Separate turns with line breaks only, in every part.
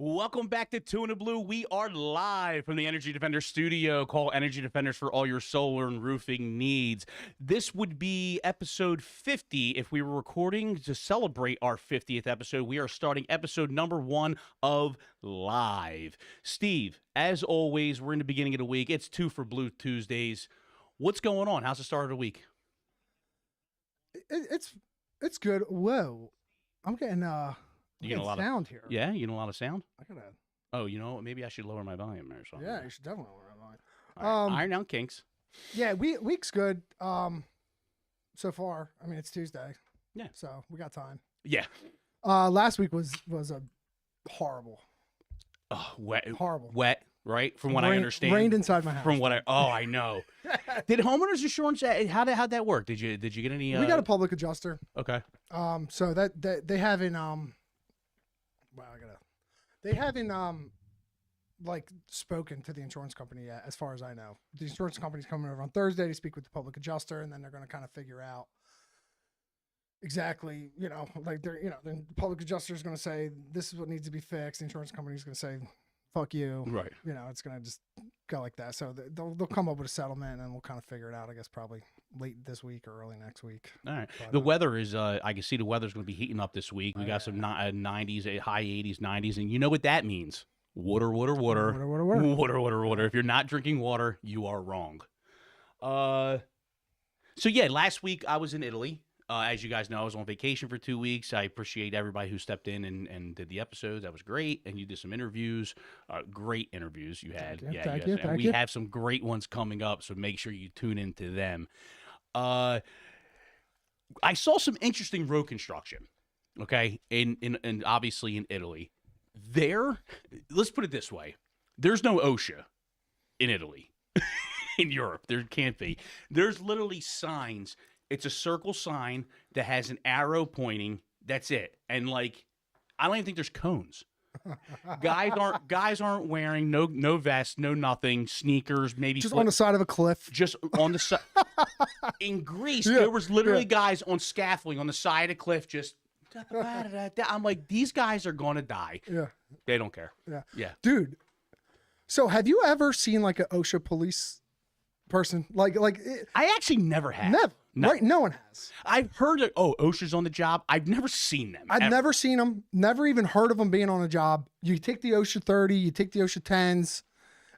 Welcome back to Tuna Blue. We are live from the Energy Defender studio. Call Energy Defenders for all your solar and roofing needs. This would be episode 50 if we were recording to celebrate our 50th episode. We are starting episode number 1 of Live. Steve, as always, we're in the beginning of the week. It's 2 for Blue Tuesdays. What's going on? How's the start of the week?
It's good. Whoa, I'm getting
You getting a lot
sound here.
Yeah, you getting a lot of sound?
I gotta.
Oh, you know, maybe I should lower my volume or something.
Yeah, you should definitely lower my
All
volume.
right, iron out kinks.
Yeah, week's good. So far, I mean it's Tuesday.
Yeah.
So we got time.
Yeah.
Last week was a horrible, horrible.
Wet, right? From what I understand.
Rained inside my house.
From what I know. Did homeowners insurance? How'd that work? Did you get any?
We got a public adjuster.
Okay.
So that they haven't they haven't like spoken to the insurance company yet, as far as I know. The insurance company's coming over on Thursday to speak with the public adjuster, and then they're going to kind of figure out exactly, like the public adjuster is going to say this is what needs to be fixed. The insurance company is going to say fuck you.
Right.
It's going to just go like that. So they'll come up with a settlement, and we'll kind of figure it out, I guess, probably late this week or early next week.
All right.
But,
The weather is, I can see the weather's going to be heating up this week. We got some 90s, high 80s, 90s, and you know what that means. Water. If you're not drinking water, you are wrong. So yeah, last week I was in Italy. As you guys know, I was on vacation for 2 weeks. I appreciate everybody who stepped in and did the episodes. That was great. And you did some interviews. Great interviews you had.
Thank you.
We have some great ones coming up, so make sure you tune into them. I saw some interesting road construction, okay, in obviously in Italy. Let's put it this way. There's no OSHA in Italy. In Europe, there can't be. There's literally signs. It's a circle sign that has an arrow pointing. That's it. And like, I don't even think there's cones. Guys aren't wearing no vest, no nothing, sneakers, maybe
just on the side of a cliff.
Just on the side. In Greece, there was literally guys on scaffolding on the side of a cliff. Just I'm like, these guys are gonna die.
Yeah,
they don't care.
Yeah, dude. So have you ever seen like an OSHA police person? Like
I actually never have.
Never. No. Right? No one has.
I've heard that, OSHA's on the job. I've never seen them.
I've never seen them. Never even heard of them being on a job. You take the OSHA 30, you take the OSHA 10s,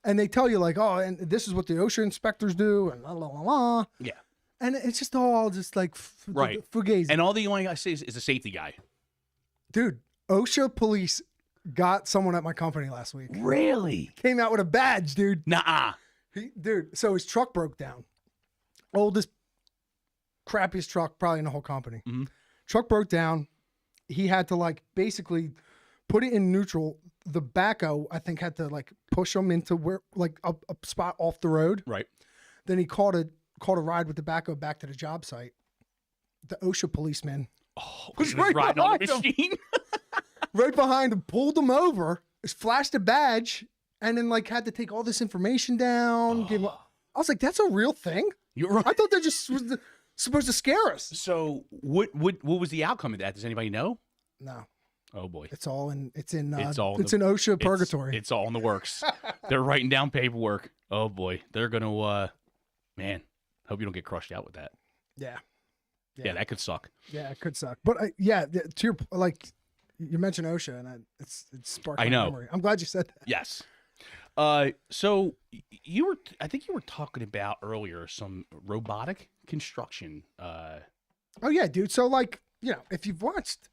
and they tell you like, oh, and this is what the OSHA inspectors do, and la la la la.
Yeah.
And it's just all just like fugazi.
And all the only I say is a safety guy.
Dude, OSHA police got someone at my company last week.
Really?
Came out with a badge, dude.
Nuh-uh.
Dude, so his truck broke down. Oldest, crappiest truck probably in the whole company.
Mm-hmm.
Truck broke down. He had to like basically put it in neutral. The backhoe, I think, had to like push him into where like a spot off the road.
Right.
Then he caught a ride with the backhoe back to the job site. The OSHA policeman
was right riding on the machine.
Right behind him, pulled him over, flashed a badge, and then like had to take all this information down. I was like, that's a real thing?
You're right.
I thought that just was supposed to scare us.
So what was the outcome of that? Does anybody know?
No.
Oh boy.
It's in OSHA purgatory.
It's all in the works. They're writing down paperwork. Oh boy. They're gonna man, hope you don't get crushed out with that.
Yeah,
that could suck.
Yeah, it could suck. But to your, like you mentioned OSHA, and it's sparked my memory. I'm glad you said that.
Yes. So I think you were talking about earlier some robotic construction.
Oh yeah, dude. So like, if you've watched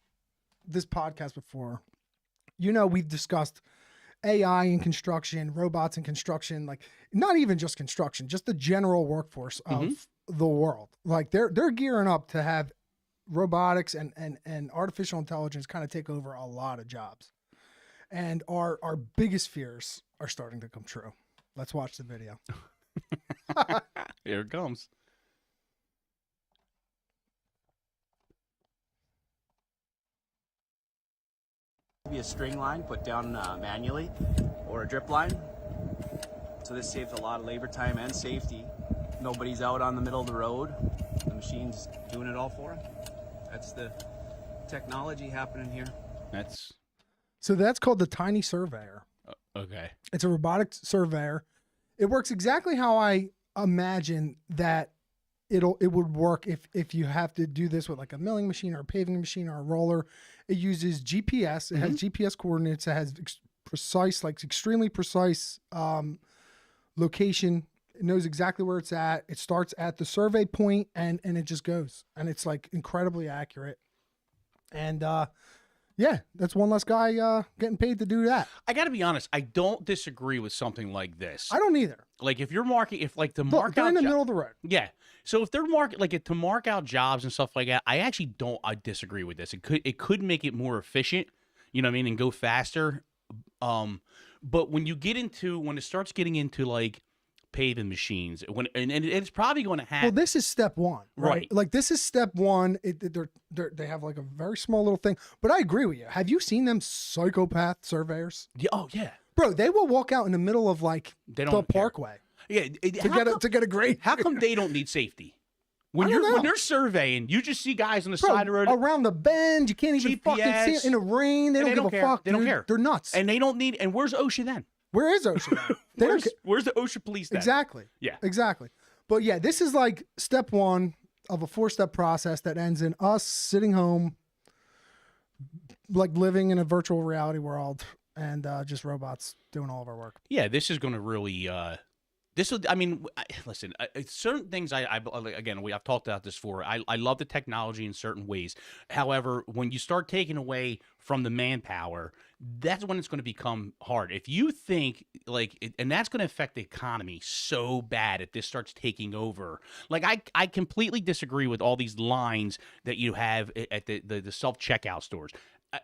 this podcast before, we've discussed AI in construction, robots in construction, like not even just construction, just the general workforce of the world. Like they're gearing up to have robotics and artificial intelligence kind of take over a lot of jobs. And our biggest fears are starting to come true. Let's watch the video.
Here it comes.
Be a string line put down manually or a drip line. So this saves a lot of labor time and safety. Nobody's out on the middle of the road. The machine's doing it all for them. That's the technology happening here.
That's
So that's called the Tiny Surveyor.
Okay.
It's a robotic surveyor. It works exactly how I imagine that it would work if you have to do this with like a milling machine or a paving machine or a roller. It uses GPS. It has GPS coordinates. It has precise, like extremely precise location. It knows exactly where it's at. It starts at the survey point and it just goes. And it's like incredibly accurate. And yeah, that's one less guy getting paid to do that.
I got to be honest. I don't disagree with something like this.
I don't either.
Like if you're marking, if like to
Look,
mark
they're
out
in the
jo-
middle of the road.
Yeah. So if they're to mark out jobs and stuff like that, I actually don't. I disagree with this. It could make it more efficient. You know what I mean, and go faster. But when it starts getting into like paving machines, and it's probably going to happen.
Well, this is step one, right?
Right.
Like this is step one. They have like a very small little thing. But I agree with you. Have you seen them psychopath surveyors?
Yeah, oh yeah.
Bro, they will walk out in the middle of like
They
the
don't care.
parkway
Yeah.
to get a grade.
How come they don't need safety? When
I don't know.
when they're surveying, you just see guys on the
Bro,
side of the road.
around the bend, you can't even fucking see
GPS,
it in the rain. They
and
don't give a
care.
fuck.
They don't
dude.
care.
They're nuts.
And they don't need. And where's OSHA then?
Where is OSHA? Now? They don't
Where's the OSHA police then?
exactly.
Yeah.
Exactly. But yeah, this is like step one of a 4-step process that ends in us sitting home, like living in a virtual reality world, and just robots doing all of our work.
Yeah, this is going to really. Listen. Certain things. I've talked about this before. I love the technology in certain ways. However, when you start taking away from the manpower, that's when it's going to become hard. If you think and that's going to affect the economy so bad if this starts taking over. Like I completely disagree with all these lines that you have at the self checkout stores.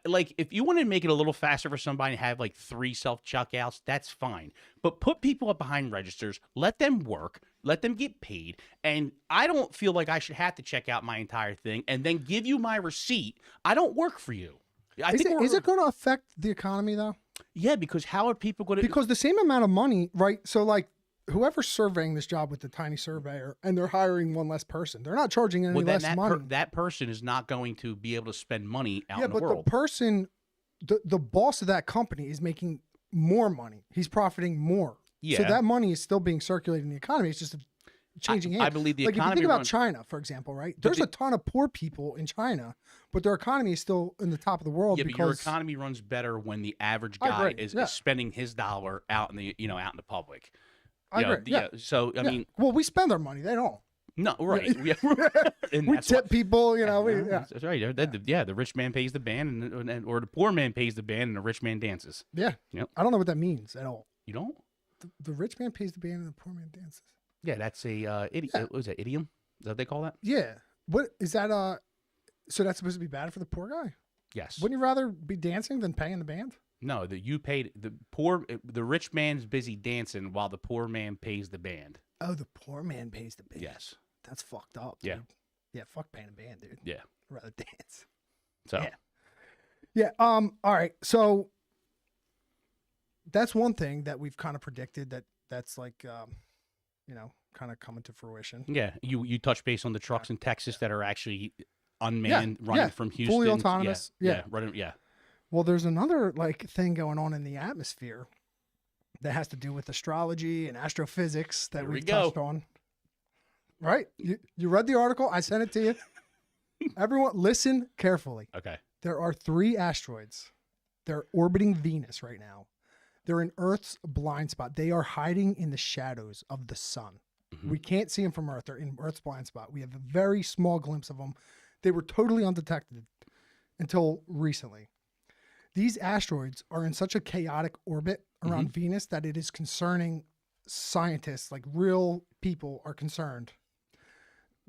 Like if you want to make it a little faster for somebody and have like 3 self checkouts, that's fine. But put people up behind registers, let them work, let them get paid, and I don't feel like I should have to check out my entire thing and then give you my receipt. I don't work for you.
Is it going to affect the economy though?
Yeah, because how are people going to?
Because the same amount of money, right? So like whoever's surveying this job with the Tiny Surveyor, and they're hiring one less person, they're not charging any less money.
That person is not going to be able to spend money out in the
but
world.
the person, the boss of that company is making more money. He's profiting more.
Yeah.
So that money is still being circulated in the economy. It's just changing hands.
I believe the
like
economy
if you think about
runs-
China, for example, right? There's a ton of poor people in China, but their economy is still in the top of the world
Yeah, but your
because
economy runs better when the average
I
guy
agree,
is
yeah.
spending his dollar out in the out in the public.
I agree. Yeah.
So I mean,
well, we spend our money. They don't.
no, right? Yeah. And
We
that's
tip
why-
people,
Yeah,
yeah.
That's right. The rich man pays the band, or the poor man pays the band, and the rich man dances.
Yeah.
Yep.
I don't know what that means at all.
You don't?
The rich man pays the band and the poor man dances.
Yeah, that's a what is that, idiom? Is that what they call that?
Yeah. What is that? So that's supposed to be bad for the poor guy?
Yes.
Wouldn't you rather be dancing than paying the band?
No, the rich man's busy dancing while the poor man pays the band.
Oh, the poor man pays the band.
Yes.
That's fucked up.
Yeah.
Dude. Yeah. Fuck paying a band, dude.
Yeah.
I'd rather dance.
So
Yeah. Yeah. All right. So that's one thing that we've kind of predicted that's like, kind of coming to fruition.
yeah, you touch base on the trucks in Texas that are actually unmanned, running from Houston,
fully autonomous. Yeah.
running. Yeah.
Well, there's another like thing going on in the atmosphere that has to do with astrology and astrophysics that
Here we
we've
go.
touched on. Right? You read the article? I sent it to you. Everyone, listen carefully.
Okay.
There are 3 asteroids. They're orbiting Venus right now. They're in Earth's blind spot. They are hiding in the shadows of the sun.
Mhm.
We can't see them from Earth. They're in Earth's blind spot. We have a very small glimpse of them. They were totally undetected until recently. These asteroids are in such a chaotic orbit around Venus that it is concerning scientists, like real people are concerned,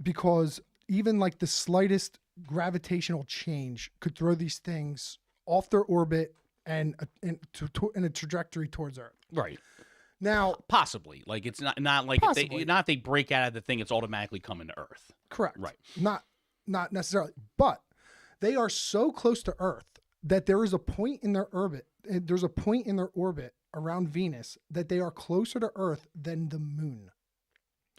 because even like the slightest gravitational change could throw these things off their orbit and in a trajectory towards Earth.
Right.
Now,
Possibly. Like it's not like
Possibly.
if they break out of the thing, it's automatically coming to Earth.
correct.
Right.
Not necessarily, but they are so close to Earth that there is a point in their orbit. There's a point in their orbit around Venus that they are closer to Earth than the moon,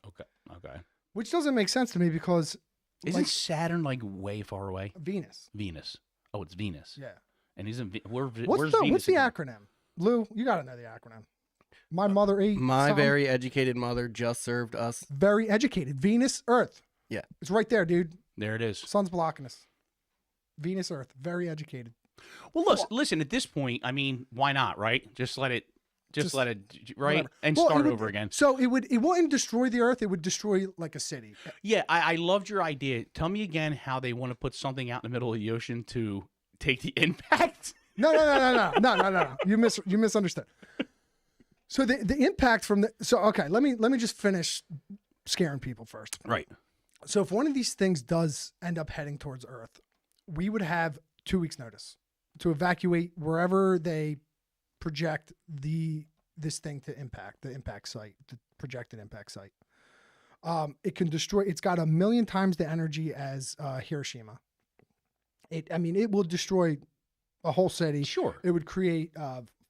Okay.
which doesn't make sense to me because
Isn't
like
Saturn like way far away?
Venus.
Venus. Oh, it's Venus.
Yeah.
And isn't where's
What's
Venus
the
again?
acronym? Lou, you got to know the acronym. My mother ate.
My
something.
very educated mother just served us.
Very educated. Venus, Earth.
Yeah.
It's right there, dude.
There it is.
Sun's blocking us. Venus, Earth. Very educated.
Well, listen. At this point, I mean, why not? Right? Just let it, right,
Whatever.
and
Well,
start
it would-
over again.
So it wouldn't destroy the Earth. It would destroy like a city.
Yeah, I loved your idea. Tell me again how they want to put something out in the middle of the ocean to take the impact.
No. You misunderstood. So the impact from okay, let me just finish scaring people first.
Right.
So if one of these things does end up heading towards Earth, we would have 2 weeks notice to evacuate wherever they project this thing to impact, the impact site, the projected impact site. It can destroy, it's got 1 million times the energy as Hiroshima. It will destroy a whole city.
Sure.
It would create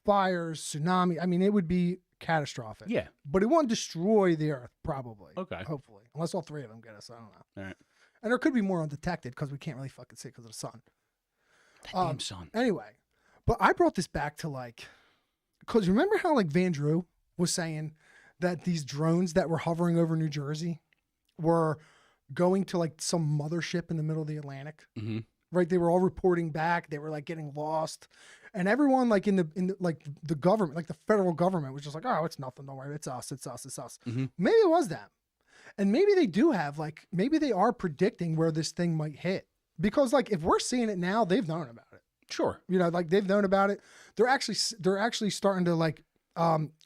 fires, tsunami. I mean, it would be catastrophic.
Yeah.
But it won't destroy the Earth, probably.
Okay.
Hopefully. Unless all three of them get us. I don't know.
All right.
And there could be more undetected because we can't really fucking see because of the sun.
That damn sun.
Anyway, but I brought this back to because remember how Van Drew was saying that these drones that were hovering over New Jersey were going to some mothership in the middle of the Atlantic?
Mm-hmm.
Right? They were all reporting back. They were getting lost. And everyone in the government, the federal government was just oh, it's nothing. Don't worry. It's us.
Mm-hmm.
Maybe it was them. And maybe they do have maybe they are predicting where this thing might hit. Because if we're seeing it now, they've known about it.
Sure.
They've known about it. They're actually starting to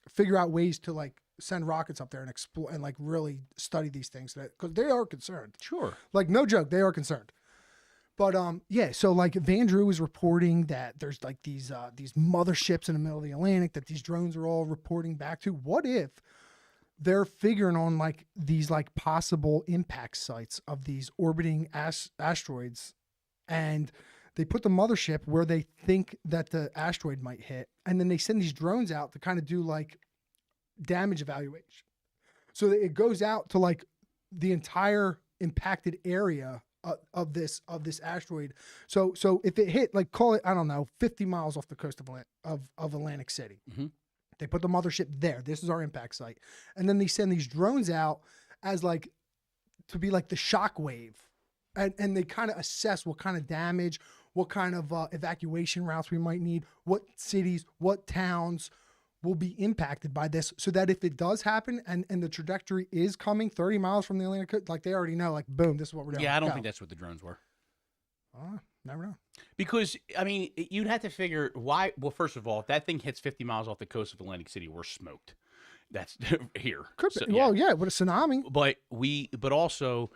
figure out ways to send rockets up there and explore and really study these things because they are concerned.
Sure.
No joke, they are concerned. But yeah, so Van Drew is reporting that there's these motherships in the middle of the Atlantic that these drones are all reporting back to. What if they're figuring on these possible impact sites of these orbiting asteroids, and they put the mothership where they think that the asteroid might hit, and then they send these drones out to kind of do damage evaluation. So that it goes out to the entire impacted area of this asteroid. So if it hit call it, I don't know, 50 miles off the coast of Atlantic City.
Mm-hmm.
They put the mothership there. This is our impact site. And then they send these drones out as to be the shock wave. And they kind of assess what kind of damage, what kind of evacuation routes we might need, what cities, what towns will be impacted by this, so that if it does happen and the trajectory is coming 30 miles from the Atlantic coast, they already know, boom, this is what we're doing.
Yeah, I don't think that's what the drones were.
Never know.
Because, you'd have to figure why. Well, first of all, if that thing hits 50 miles off the coast of Atlantic City, we're smoked. That's here.
Could be.
So,
Well, yeah, with a tsunami.
But also,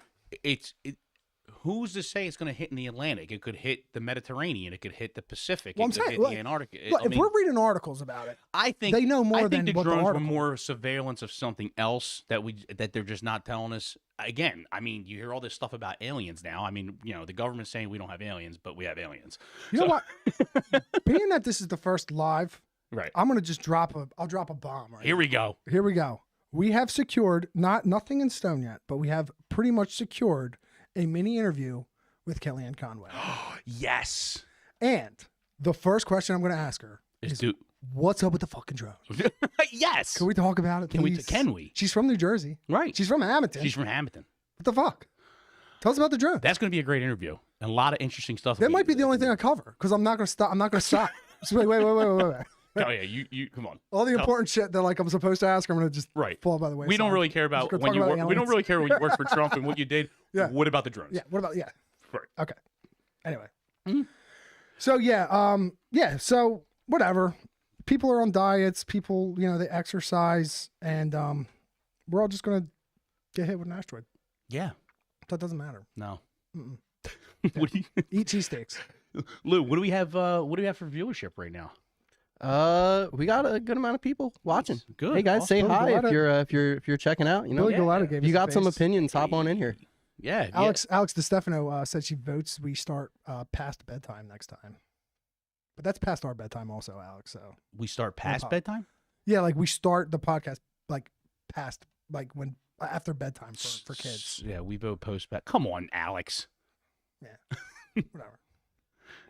who's to say it's going to hit in the Atlantic? It could hit the Mediterranean. It could hit the Pacific.
Well,
it could hit the Antarctica.
Look, if we're reading articles about it,
I think
they know more
I think
than
the
what the
drones were
article.
more surveillance of something else that they're just not telling us. Again, you hear all this stuff about aliens now. The government's saying we don't have aliens, but we have aliens.
You know what? Being that this is the first live,
Right.
I'm gonna just drop a bomb. Right.
Here we go.
Here we go. We have secured nothing in stone yet, but we have pretty much secured a mini interview with Kellyanne Conway.
Yes.
And the first question I'm going to ask her is, what's up with the fucking drones?
Yes.
Can we talk about it, please?
Can we?
She's from New Jersey.
Right.
She's from Hamilton.
She's from Hamilton.
What the fuck? Tell us about the drones.
That's going to be a great interview. And a lot of interesting stuff.
That might be the only thing I cover because I'm not going to stop. I'm not going to stop. So wait.
Oh yeah, you come on.
All the important shit that I'm supposed to ask, I'm going to just fall by the way.
We don't really care about when you work. We don't really care when you worked for Trump and what you did.
Yeah.
What about the drones?
Yeah. What about
Right.
Okay. Anyway.
Mm-hmm.
So so whatever. People are on diets. People, they exercise, and we're all just going to get hit with an asteroid.
Yeah.
That doesn't matter.
No.
What do you eat cheesesteaks?
Lou, what do we have? What do we have for viewership right now?
We got a good amount of people watching.
Good.
Hey guys, say
Awesome.
hi
Billy
if you're checking out.
Billy Galata gave
if you
us a
got some
face.
opinions, hop on in here.
Yeah.
Alex DeStefano said she votes we start past bedtime next time. But that's past our bedtime also, Alex. So
We start past
pop.
bedtime?
yeah, we start the podcast past when after bedtime for kids.
Yeah, we vote post bed. Come on, Alex.
Yeah. Whatever.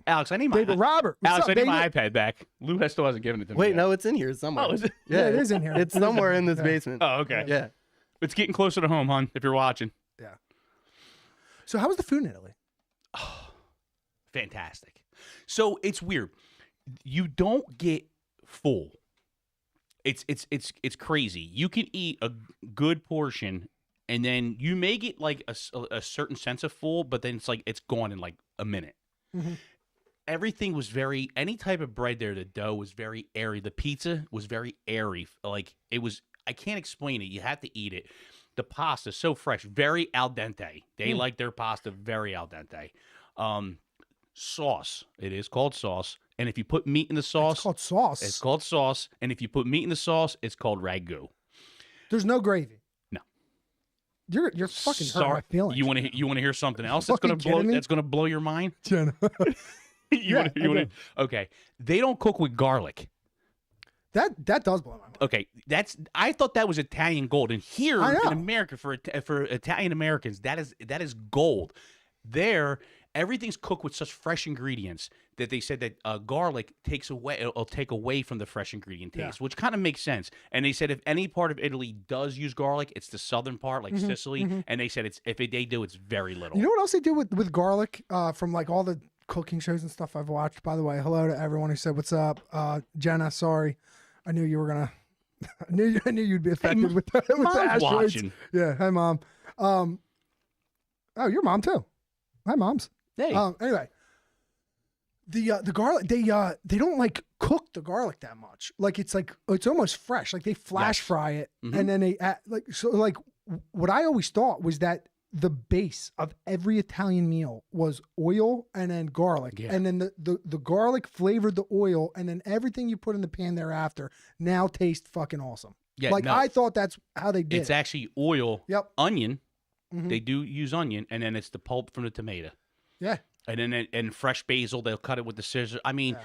Alex, I need my
David Robert. What's
Alex,
up,
I need
baby?
my iPad back. Lou still hasn't given it to me.
Wait,
yet.
no, it's in here somewhere.
Oh, is it?
Yeah, it is in here.
It's somewhere in this
Yeah.
basement.
Oh, okay.
Yeah.
It's getting closer to home, hon. If you're watching,
Yeah. So how was the food in Italy?
fantastic. So it's weird. You don't get full. It's crazy. You can eat a good portion, and then you may get like a certain sense of full, but then it's like it's gone in like a minute.
Mm-hmm.
Everything was very any type of bread there. The dough was very airy. The pizza was very airy. Like it was. I can't explain it. You have to eat it. The pasta so fresh, very al dente. They like their pasta very al dente. Sauce. It is called sauce. And if you put meat in the sauce,
It's called sauce.
it's called sauce. And if you put meat in the sauce, it's called ragu.
There's no gravy.
No.
You're fucking hurting my feelings.
You want to hear something else
Fucking kidding me?
that's gonna blow your mind?
Jenna.
You
Yeah,
wanna,
okay.
okay. They don't cook with garlic.
That does blow my mind.
Okay, I thought that was Italian gold, and here
I know.
in America for Italian Americans, that is gold. There, everything's cooked with such fresh ingredients that they said that garlic it'll take away from the fresh ingredient taste, which kind of makes sense. And they said if any part of Italy does use garlic, it's the southern part, like Sicily. And they said they do, it's very little.
You know what else they do with garlic from like all the cooking shows and stuff I've watched? By the way, hello to everyone who said what's up. Jenna, sorry. I knew you were gonna. I knew you'd be affected with the
Mom's
asteroids.
watching.
Yeah. Hi, mom. Oh, your mom too. Hi, moms.
Hey,
Anyway, the garlic they don't like cook the garlic that much. Like it's almost fresh. Like they flash
Yes.
fry it
Mhm.
and then they add, what I always thought was that the base of every Italian meal was oil and then garlic.
Yeah.
And then the garlic flavored the oil and then everything you put in the pan thereafter now tastes fucking awesome.
yeah,
Like
no,
I thought that's how they did
it's
it.
actually oil,
Yep.
onion.
Mhm.
They do use onion, and then it's the pulp from the tomato.
Yeah.
And then and fresh basil, they'll cut it with the scissors. I mean,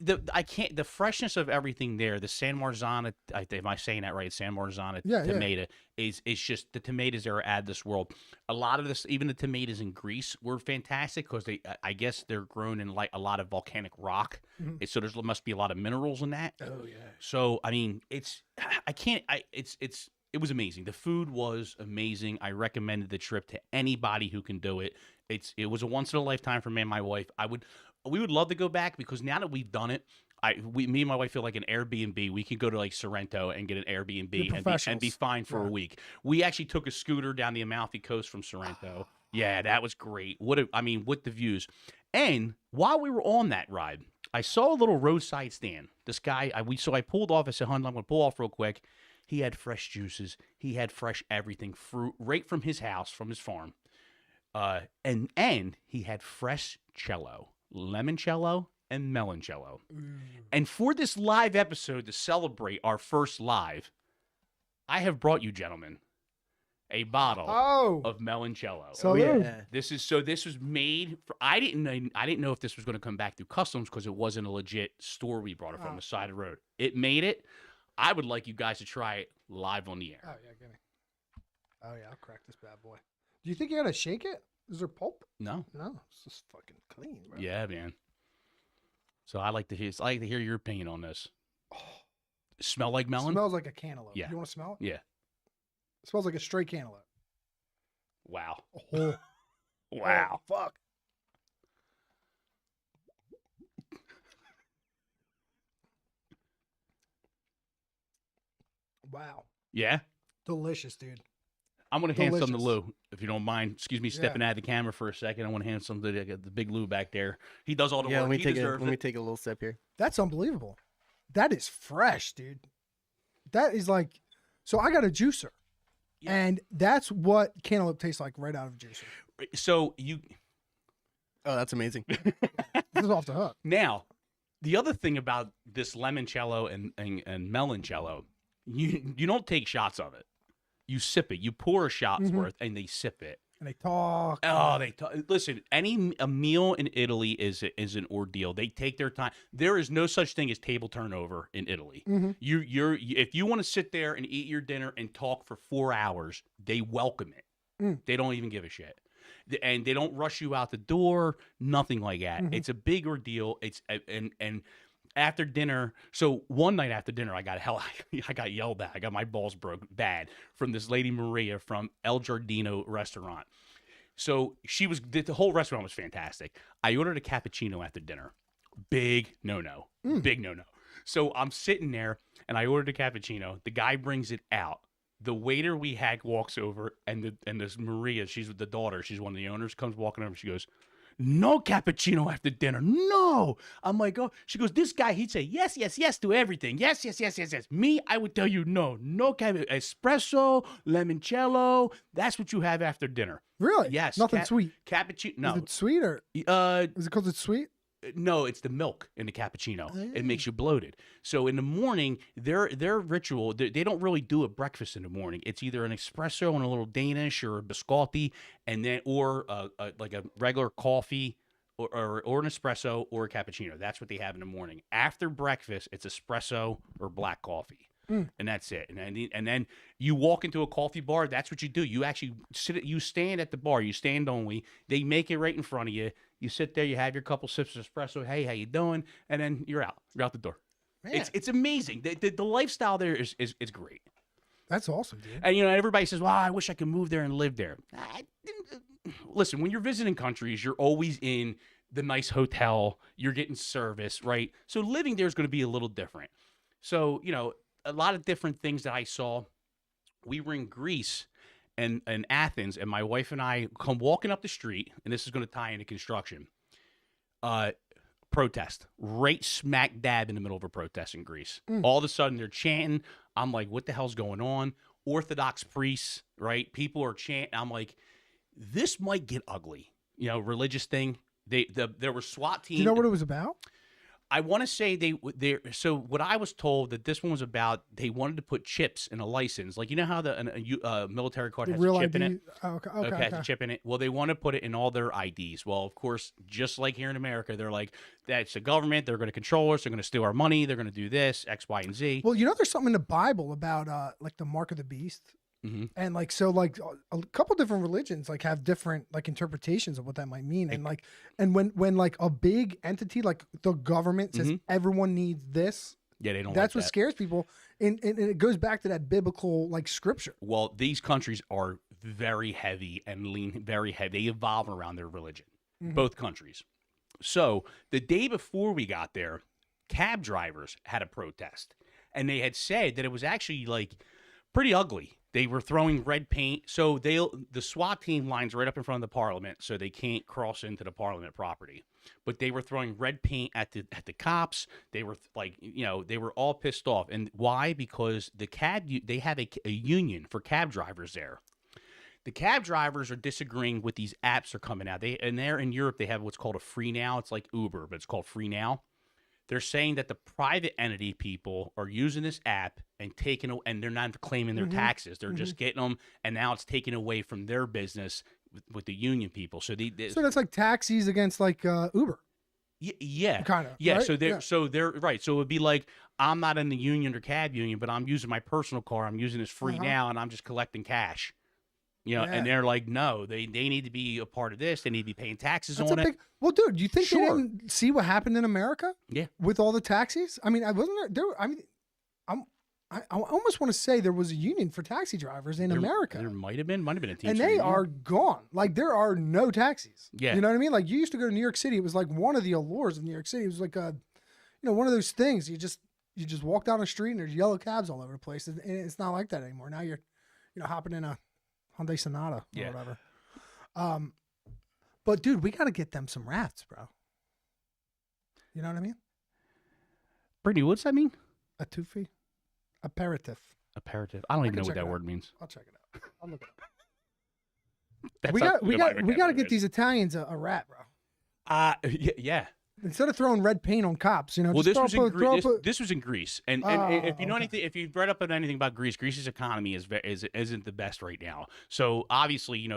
the freshness of everything there. The San Marzano, am I saying that right? San Marzano
Yeah, yeah.
tomato is just the tomatoes that are at this world. A lot of this, even the tomatoes in Greece, were fantastic because I guess they're grown in like a lot of volcanic rock. So there must be a lot of minerals in that.
Oh yeah.
So I mean, it was amazing. The food was amazing. I recommended the trip to anybody who can do it. It was a once in a lifetime for me and my wife. We would love to go back because now that we've done it, me and my wife feel like an Airbnb. We can go to like Sorrento and get an Airbnb and be fine for a week. We actually took a scooter down the Amalfi Coast from Sorrento. Yeah, that was great. With the views. And while we were on that ride, I saw a little roadside stand. This guy, I pulled off. I said, "Hun, I'm going to pull off real quick." He had fresh juices. He had fresh everything, fruit right from his house, from his farm. And he had fresh cello, limoncello, and meloncello. And for this live episode to celebrate our first live, I have brought you, gentlemen, a bottle of meloncello.
So
This was made for. I didn't know if this was going to come back through customs because it wasn't a legit store we brought it from the side of the road. It made it. I would like you guys to try it live on the air.
Oh yeah, give me. Oh yeah, I'll crack this bad boy. Do you think you gotta shake it? Is there pulp?
No.
No, it's just fucking clean, bro.
Yeah, man. So I like to hear your opinion on this. Smell like melon?
Smells like a cantaloupe.
Yeah.
You want to smell it?
Yeah.
It smells like a straight cantaloupe.
Wow.
Oh,
Wow.
oh, fuck. Wow.
Yeah.
Delicious, dude.
I'm gonna hand some to
Delicious.
Lou, if you don't mind. Excuse me, stepping out of the camera for a second. I want to hand some to the big Lou back there. He does all the
Yeah,
work.
let me
He
take
deserves
let me
it.
take a little sip here.
That's unbelievable. That is fresh, dude. That is like, so I got a juicer.
Yeah.
And that's what cantaloupe tastes like right out of a juicer.
So you
Oh, that's amazing.
This is off the hook.
now, the other thing about this limoncello and meloncello, you don't take shots of it. You sip it. You pour a shot's worth, and they sip it.
And they talk.
Oh, listen. A meal in Italy is an ordeal. They take their time. There is no such thing as table turnover in Italy. If you want to sit there and eat your dinner and talk for 4 hours, they welcome it. They don't even give a shit. And they don't rush you out the door, nothing like that.
Mhm.
It's a big ordeal. It's and after dinner, so one night after dinner, I got yelled at. I got my balls broke bad from this lady Maria from El Giardino restaurant. So the whole restaurant was fantastic. I ordered a cappuccino after dinner. Big no-no. Big no-no. So I'm sitting there and I ordered a cappuccino. The guy brings it out. The waiter we had walks over and this Maria, she's with the daughter, she's one of the owners, comes walking over. She goes, "No cappuccino after dinner. No." I'm like, "Oh." She goes, "This guy, he'd say yes, yes, yes to everything. Yes, yes, yes, yes, yes. Me, I would tell you no. No espresso, limoncello. That's what you have after dinner."
Really?
Yes.
Nothing sweet.
Cappuccino.
Is
No.
it sweet or is it because it's sweet?
No, it's the milk in the cappuccino. It makes you bloated. So in the morning, their ritual, they don't really do a breakfast in the morning. It's either an espresso and a little Danish or a biscotti, and then or like a regular coffee or an espresso or a cappuccino. That's what they have in the morning. After breakfast, it's espresso or black coffee. And that's it. And then you walk into a coffee bar. That's what you do. You actually you stand at the bar. You stand only. They make it right in front of you. You sit there. You have your couple sips of espresso. Hey, how you doing? And then you're out. You're out the door.
Man.
It's amazing. The lifestyle there is great.
That's awesome, dude.
And everybody says, "Well, I wish I could move there and live there." Listen, when you're visiting countries, you're always in the nice hotel. You're getting service, right? So living there is going to be a little different. So a lot of different things that I saw. We were in Greece and Athens, and my wife and I come walking up the street, and this is going to tie into construction. Protest, right smack dab in the middle of a protest in Greece. All of a sudden, they're chanting. I'm like, what the hell's going on? Orthodox priests, right? People are chanting. I'm like, this might get ugly. Religious thing. There were SWAT teams.
Do you know what it was about?
I want to say so what I was told that this one was about, they wanted to put chips in a license. Like, how a military card has a chip in it?
Oh, okay.
Has a chip in it. Well, they want to put it in all their IDs. Well, of course, just like here in America, they're like, that's the government. They're going to control us. They're going to steal our money. They're going to do this, X, Y, and Z.
Well, there's something in the Bible about like the mark of the beast.
Mhm.
And a couple different religions have different interpretations of what that might mean. And when a big entity like the government says everyone needs this,
Yeah, they don't.
that's
like
what
that.
scares people. And it goes back to that biblical scripture.
Well, these countries are very heavy and lean, very heavy. They evolve around their religion, both countries. So the day before we got there, cab drivers had a protest, and they had said that it was actually pretty ugly. They were throwing red paint. So the SWAT team lines right up in front of the parliament, so they can't cross into the parliament property. But they were throwing red paint at the cops. They were they were all pissed off. And why? Because they have a union for cab drivers there. The cab drivers are disagreeing with these apps that are coming out. They're in Europe. They have what's called a Free Now. It's like Uber, but it's called Free Now. They're saying that the private entity people are using this app and and they're not claiming their taxes. They're just getting them, and now it's taken away from their business with the union people. So
so that's like taxis against Uber.
Yeah,
kind of.
Yeah,
right?
so they're right. So it would be like, I'm not in the union or cab union, but I'm using my personal car. I'm using this Free Now, and I'm just collecting cash. And they're like, no, they need to be a part of this. They need to be paying taxes on it.
Well, dude, do you think they
Sure.
didn't see what happened in America?
Yeah.
With all the taxis? I mean, I wasn't there. I almost want to say there was a union for taxi drivers in America.
There might have been a teacher.
And they
union.
are gone. There are no taxis.
Yeah.
You know what I mean? You used to go to New York City. It was one of the allures of New York City. It was one of those things. You just walk down the street and there's yellow cabs all over the place. And it's not like that anymore. Now you're, hopping in a Hyundai Sonata or whatever. But dude, we got to get them some rafts, bro. You know what I mean?
Brittany, what's that mean?
A tufi? Aperitif.
Aperitif. I don't even know what
check
that
it out.
word means.
I'll check it out. I'll look it up.
That's
We got to get these Italians a rat, bro.
Yeah.
Instead of throwing red paint on cops,
Well,
just
this was
throw
in
up a-
this was in Greece, and
Oh,
if you know anything, if you've read up on anything about Greece, Greece's economy isn't the best right now. So obviously,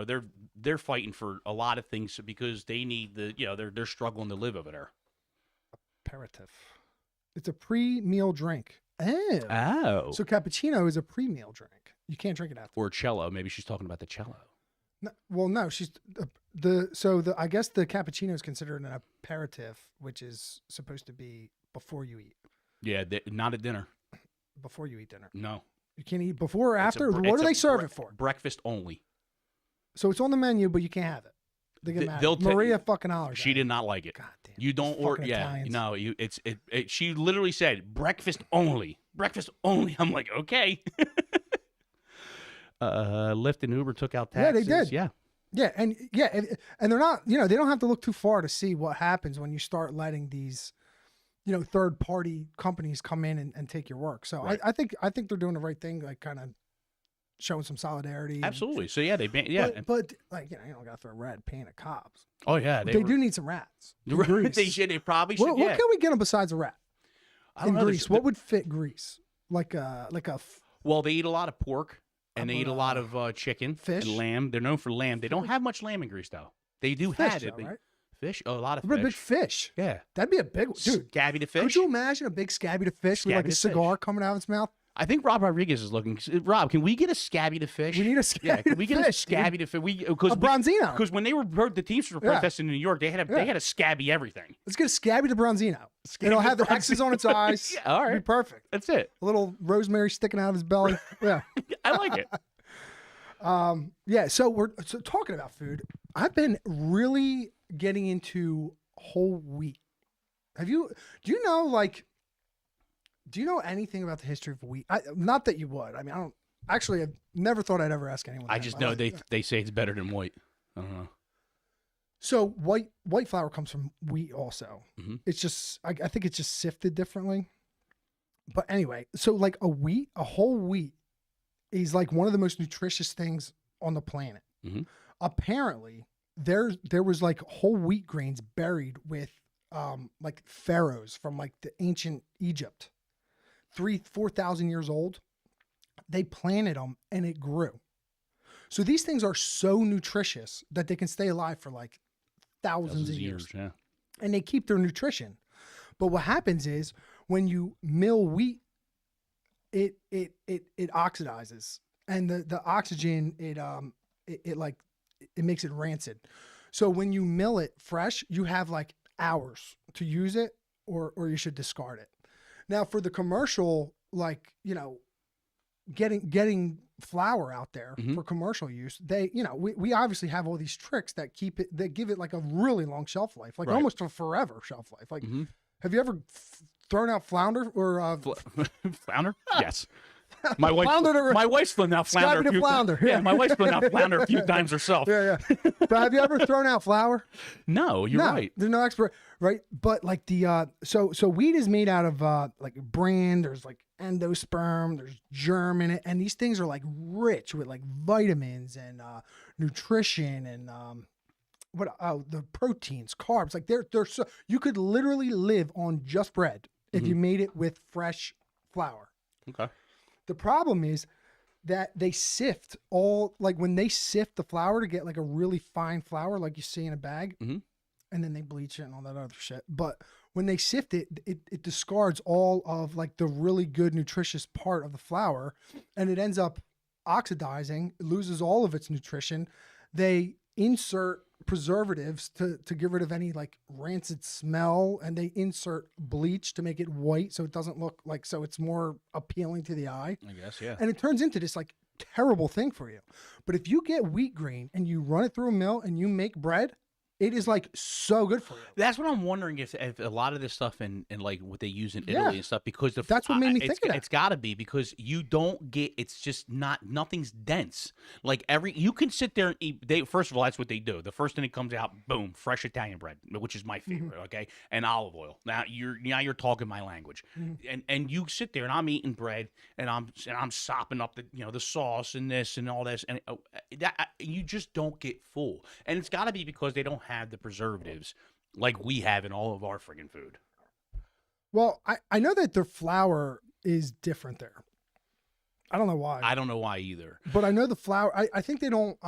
they're fighting for a lot of things because they need they're struggling to live over there.
aperitif. It's a pre-meal drink. Oh.
Oh.
So cappuccino is a pre-meal drink. You can't drink it after.
Or cello. Maybe she's talking about the cello.
No, well, no, she's I guess the cappuccino is considered an aperitif, which is supposed to be before you eat.
Yeah, not at dinner.
Before you eat dinner,
No.
you can't eat before or
It's a
after.
bre-
What
it's
do
a
they serve
bre-
it for?
Breakfast only.
So it's on the menu, but you can't have it. They get
Th-
mad.
they'll ta-
Maria fucking hollers.
She
at
did
you.
not like it.
God damn.
You don't
These
order.
fucking
Yeah,
Italians.
no. She literally said breakfast only. Breakfast only. I'm like, okay. Lyft and Uber took out
Yeah, they
taxes.
did.
Yeah.
Yeah, and they're not. They don't have to look too far to see what happens when you start letting these, third party companies come in and take your work. So
Right.
I think they're doing the right thing, like kind of showing some solidarity. and-
Absolutely. So yeah, they ban. Yeah.
But like you don't got to throw a red pan at cops.
Oh yeah.
They
were-
do need some rats. in
Right,
Greece.
They should. They probably should.
What
yeah.
can we get them besides a rat
I don't
in
know.
Greece? What would fit Greece? Like a
Well, they eat a lot of pork and they
How
eat a
about,
lot of chicken,
fish?
and lamb. They're known for lamb. They don't have much lamb in Greece though. They do
fish,
have it.
though, right?
Fish. Oh, a lot of
What about
fish.
big fish?
Yeah.
That'd be a big one, dude.
Scabby the fish.
Could you imagine a big scabby to fish with like
Scabby
a
to
cigar
fish.
coming out of its mouth?
I think Rob Rodriguez is looking. Rob, can we get a scabby to fish?
We need a
Yeah,
scabby
can
to
we get a
fish,
scabby to fish? Because
A bronzino.
Because when they were the Teamsters were
Yeah.
protesting in New York, they had a scabby everything.
Let's get a scabby to bronzino.
Scabby
It'll
to
have the X's on its eyes.
Yeah, all
It'll be
right.
perfect.
That's it.
A little rosemary sticking out of his belly. Yeah.
I like it.
Yeah. So we're talking about food. I've been really getting into whole wheat. Do you know anything about the history of wheat? Not that you would. I mean, I don't. Actually, I've never thought I'd ever ask anyone.
I
that,
just
but
know they say it's better than white. I don't know.
So white flour comes from wheat also.
Mhm.
It's just I think it's just sifted differently. But anyway, so like a whole wheat is like one of the most nutritious things on the planet.
Mhm.
Apparently, there was like whole wheat grains buried with like pharaohs from like the ancient Egypt, 4,000 years old. They planted them and it grew. So these things are so nutritious that they can stay alive for like thousands of years.
Yeah.
And they keep their nutrition. But what happens is when you mill wheat, it oxidizes, and the oxygen it makes it rancid. So when you mill it fresh, you have like hours to use it, or you should discard it. Now for the commercial, like getting flour out there
Mhm.
for commercial use, we obviously have all these tricks that give it like a really long shelf life, like
Right.
almost a forever shelf life. Like,
Mhm.
have you ever thrown out flounder or
Flounder? Yes. My wife.
Flounder-
My wife's thrown out flounder.
Scabby
a
to
few
flounder,
times.
yeah.
Yeah, my wife's thrown out flounder a few times herself.
yeah. But have you ever thrown out flour?
No, you're
No,
right.
There's no expert, right? But like so wheat is made out of like bran. There's like endosperm. There's germ in it, and these things are like rich with like vitamins and nutrition and the proteins, carbs. Like they're so you could literally live on just bread if you made it with fresh flour.
Okay.
The problem is that they sift when they sift the flour to get like a really fine flour, like you see in a bag,
Mhm.
and then they bleach it and all that other shit. But when they sift it, it discards all of like the really good nutritious part of the flour, and it ends up oxidizing, it loses all of its nutrition. They insert preservatives to get rid of any like rancid smell, and they insert bleach to make it white so it doesn't look like, so it's more appealing to the eye.
I guess, yeah.
And it turns into this like terrible thing for you. But if you get wheat grain and you run it through a mill and you make bread, it is like so good for you.
That's what I'm wondering if a lot of this stuff and like what they use in Italy
Yeah.
and stuff, because
That's what made me think of that.
It's got to be because you don't get. It's just nothing's dense. Like you can sit there and eat. First of all, that's what they do. The first thing that comes out, boom, fresh Italian bread, which is my favorite.
Mm-hmm.
Okay, and olive oil. Now you're talking my language,
Mm-hmm.
and you sit there and I'm eating bread and I'm sopping up the sauce and this and all this, and you just don't get full. And it's got to be because they don't have the preservatives like we have in all of our friggin' food.
Well, I know that their flour is different there. I don't know why.
I don't know why either.
But I know the flour, I think they don't,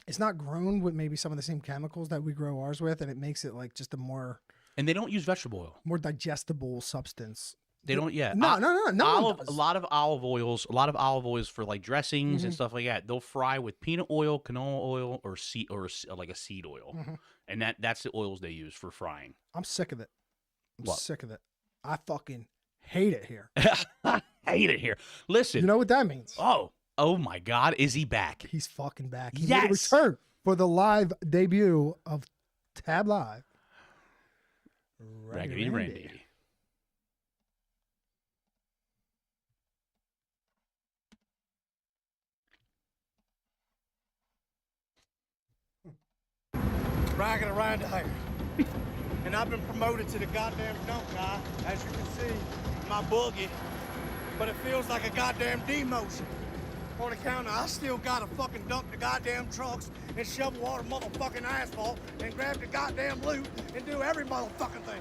it's not grown with maybe some of the same chemicals that we grow ours with, and it makes it like just a more
And they don't use vegetable oil.
digestible substance.
They don't. Yeah.
No, no, no, no one
Olive,
does.
a lot of olive oils for like dressings and stuff like that. They'll fry with peanut oil, canola oil, or like a seed oil, and that's the oils they use for frying.
I'm sick of it. I'm
What?
sick of it. I fucking hate it here.
I hate it here. Listen.
You know what that means?
Oh my God, is he back?
He's fucking back. He
Yes!
made a return for the live debut of TaaB Live.
Raggedy Randy.
Raggedy Randy here. And I've been promoted to the goddamn dunk guy, as you can see, my boogie. But it feels like a goddamn demotion. On account of I still gotta fucking dunk the goddamn trucks and shovel water motherfucking asphalt and grab the goddamn loot and do every motherfucking thing.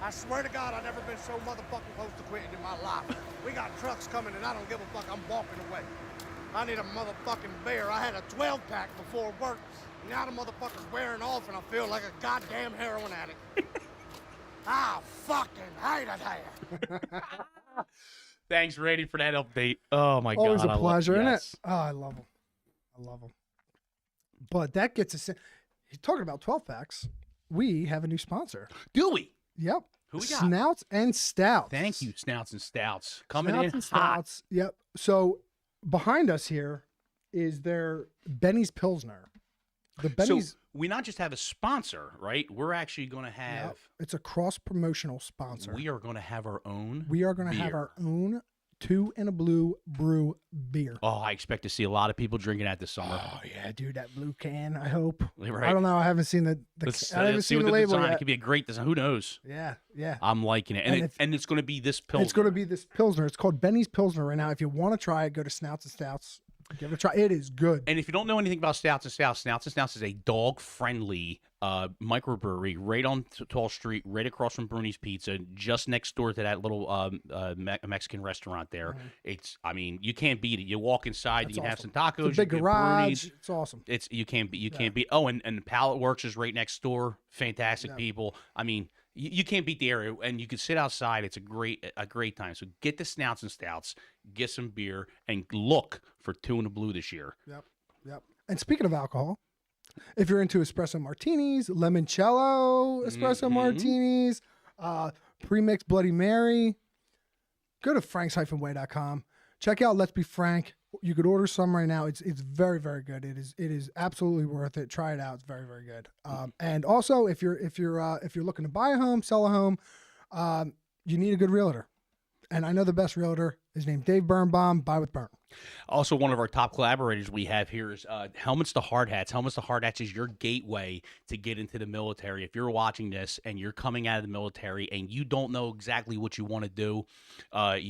I swear to God, I've never been so motherfucking close to quitting in my life. We got trucks coming and I don't give a fuck, I'm walking away. I need a motherfucking beer. I had a 12-pack before work. Now the motherfucker's wearing off and I feel like a goddamn heroin addict. I fucking hate it here.
Thanks, Randy, for that update. Oh my God,
Always a
I love-
pleasure, isn't
yes.
it? Oh, I love them. I love them. But that gets us. He's talking about 12 packs. We have a new sponsor.
Do we?
Yep.
Who we got?
Snouts and Stouts.
Thank you, Snouts and Stouts, coming
Snouts
in
and
hot.
Stouts. Yep. So behind us here is their Benny's Pilsner. The Benny's.
So we not just have a sponsor, right? We're actually going to have.
Yep, it's a cross promotional sponsor.
We are going to have our own.
We are going to have
beer.
our own 2 and a Blue brew beer.
Oh, I expect to see a lot of people drinking that this summer.
Oh yeah, dude, that blue can. I hope.
Right.
I don't know. I haven't seen the
Let's,
I haven't
let's see
seen
what
the label
design. It
yet.
could be a great design. Who knows?
Yeah, yeah.
I'm liking it, and it's going to be this pill.
It's going to be this Pilsner. It's called Benny's Pilsner right now. If you want to try it, go to Snouts and Stouts. Give it a try. It is good.
And if you don't know anything about Snouts and Stouts is a dog-friendly microbrewery right on Tall Street, right across from Bruni's Pizza, just next door to that little Mexican restaurant there. It's, I mean, you can't beat it. You walk inside,
That's
you can have
awesome.
some tacos,
It's a big
you can get
garage.
Bruni's.
It's awesome.
It's you can't beat. Oh, and the Pallet Works is right next door. Fantastic people. I mean, you can't beat the area, and you can sit outside. It's a great time. So get the Snouts and Stouts, get some beer, and look for 2 and a Blue this year.
Yep, yep. And speaking of alcohol, if you're into espresso martinis, limoncello espresso martinis, pre-mixed Bloody Mary, go to franks-way.com. Check out Let's Be Frank. You could order some right now. It's very, very good. It is absolutely worth it. Try it out. It's very, very good. And also, if you're looking to buy a home, sell a home, you need a good realtor. And I know the best realtor is named Dave Birnbaum. Buy with Burn.
Also, one of our top collaborators we have here is Helmets to Hard Hats. Helmets to Hard Hats is your gateway to get into the military. If you're watching this and you're coming out of the military and you don't know exactly what you want to do,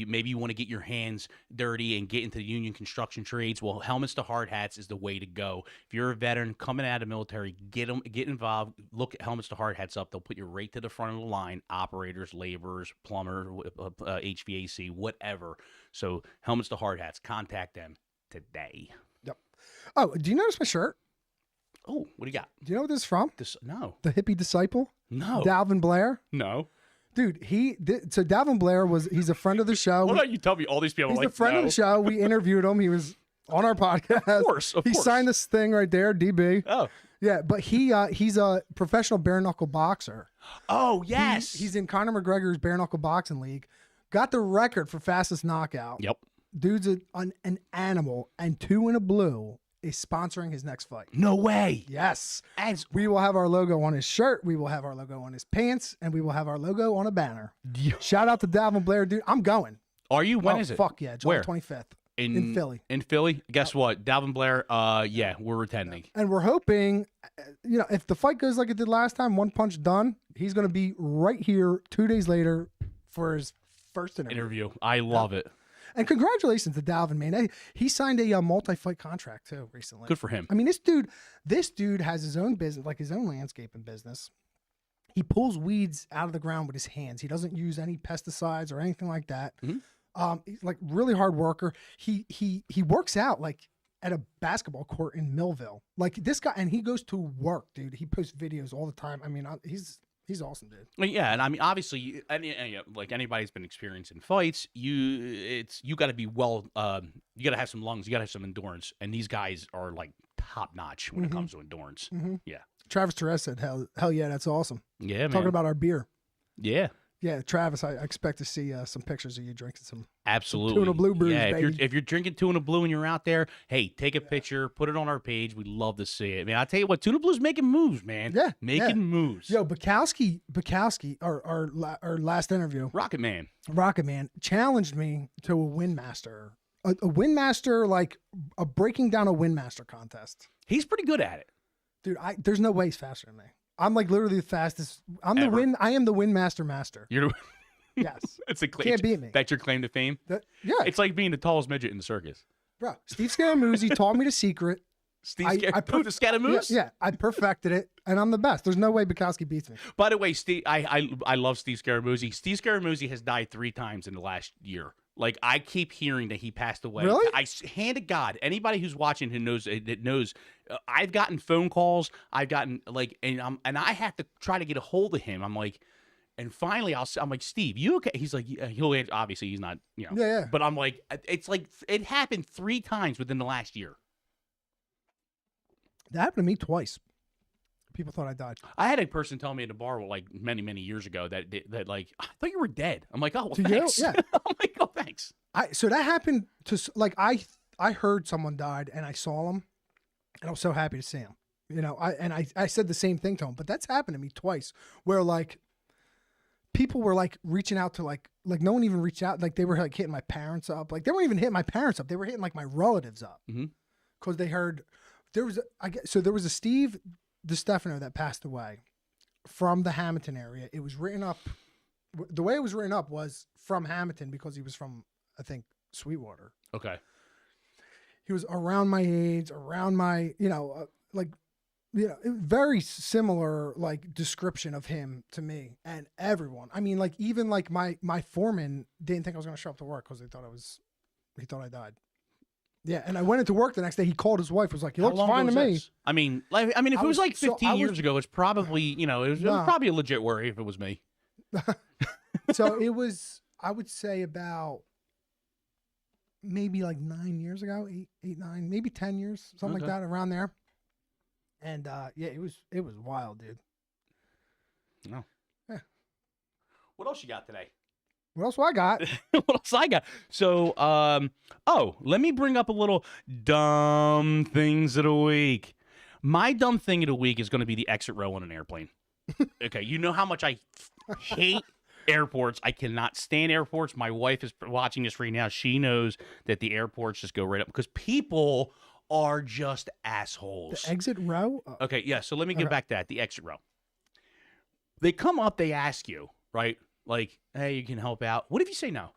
maybe you want to get your hands dirty and get into the union construction trades. Well, Helmets to Hard Hats is the way to go. If you're a veteran coming out of the military, get involved. Look at Helmets to Hard Hats up. They'll put you right to the front of the line. Operators, laborers, plumber, HVAC, whatever. So Helmets to Hard Hats, contact them today.
Yep. Oh, do you notice my shirt?
Oh, what do you got?
Do you know what this is from?
No.
The hippie disciple?
No.
Dalvin Blair?
No.
Dude, so Dalvin Blair he's a friend of the show.
Why don't you tell me all these people
He's
like,
a friend of
no.
the show. We interviewed him. He was on our podcast.
Of course.
He signed this thing right there, DB.
Oh.
Yeah, but he's a professional bare knuckle boxer.
Oh, yes.
He's in Conor McGregor's bare knuckle boxing league. Got the record for fastest knockout.
Yep.
Dude's an animal, and 2 and a Blue is sponsoring his next fight.
No way.
Yes.
As
We will have our logo on his shirt. We will have our logo on his pants, and we will have our logo on a banner. Shout out to Dalvin Blair, dude. I'm going.
Are you? When is it?
Fuck yeah, July
Where?
25th in Philly.
In Philly? Guess what? Dalvin Blair, yeah, we're attending.
And we're hoping, if the fight goes like it did last time, one punch done, he's going to be right here 2 days later for his first interview.
I love it.
And congratulations to Dalvin, man. He signed a multi-fight contract too recently.
Good for him.
I mean, this dude has his own business, like his own landscaping business. He pulls weeds out of the ground with his hands. He doesn't use any pesticides or anything like that. He's like really hard worker. He works out like at a basketball court in Millville. Like this guy, and he goes to work, dude. He posts videos all the time. I mean, he's He's awesome, dude.
Well, yeah, and I mean, obviously, like anybody's been experiencing fights, you got to be well, you got to have some lungs, you got to have some endurance, and these guys are like top notch when it comes to endurance. Yeah,
Travis Torres said, "Hell yeah, that's awesome."
yeah, man.
Talking about our beer.
Yeah,
Yeah, Travis, I expect to see some pictures of you drinking some.
absolutely.
Tuna Blue brews,
yeah,
baby.
if you're drinking Tuna Blue and you're out there, hey, take a picture, put it on our page. We'd love to see it. Man, I tell you what, Tuna Blue's making moves, man.
Yeah,
making moves.
Yo, Bukowski, our last interview,
Rocket Man.
Rocket Man challenged me to a Windmaster, a Windmaster, like a breaking down a Windmaster contest.
He's pretty good at it.
Dude, there's no way he's faster than me. I'm like literally the fastest. I am the Windmaster master.
You're.
Yes.
It's a
Can't beat me.
That's your claim to fame.
Yeah.
It's like being the tallest midget in the circus.
Bro, Steve Scaramucci taught me the secret.
The Scaramouche?
Yeah, I perfected it, and I'm the best. There's no way Bukowski beats me.
By the way, Steve, I love Steve Scaramucci. Steve Scaramucci has died 3 times in the last year. Like, I keep hearing that he passed away.
Really?
Hand to God, anybody who's watching who knows that knows. I've gotten phone calls. I've gotten like, and I have to try to get a hold of him. I'm like, and finally I'm like, Steve, you okay? He's like, he'll answer. Obviously he's not,
Yeah.
But I'm like, it's like it happened 3 times within the last year.
That happened to me twice. People thought I died.
I had a person tell me at a bar like many years ago that like, I thought you were dead. I'm like, oh, well,
To you?
thanks.
Yeah.
I'm like, oh, thanks.
So that happened to like I heard someone died and I saw him, and I was so happy to see him. I said the same thing to him, but that's happened to me twice where like people were like reaching out to like no one even reached out, like they were like hitting my parents up, like they weren't even hitting my parents up, they were hitting like my relatives up because they heard there was a Steve DeStefano that passed away from the Hamilton area. It was written up, the way it was written up was from Hamilton because he was from, I think, Sweetwater.
Okay.
He was around my age, around my, very similar like description of him to me and everyone. I mean, like even like my foreman didn't think I was going to show up to work because he thought I died. Yeah, and I went into work the next day. He called his wife. Was like, "He looks fine to me."
This? I mean, if it was like 15 years ago, it's probably it was probably a legit worry if it was me.
So it was, I would say about maybe like 9 years ago, 8, 9, maybe 10 years, something like that, around there. And yeah, it was wild, dude.
No.
Yeah.
What else you got today?
What else do I got?
What else I got? So, let me bring up a little dumb things of the week. My dumb thing of the week is going to be the exit row on an airplane. Okay, you know how much I hate airports. I cannot stand airports. My wife is watching this right now. She knows that the airports just go right up because people are just assholes.
The exit row?
Okay, yeah, so let me get back to that, the exit row. They come up, they ask you, right? Like, hey, you can help out. What if you say no?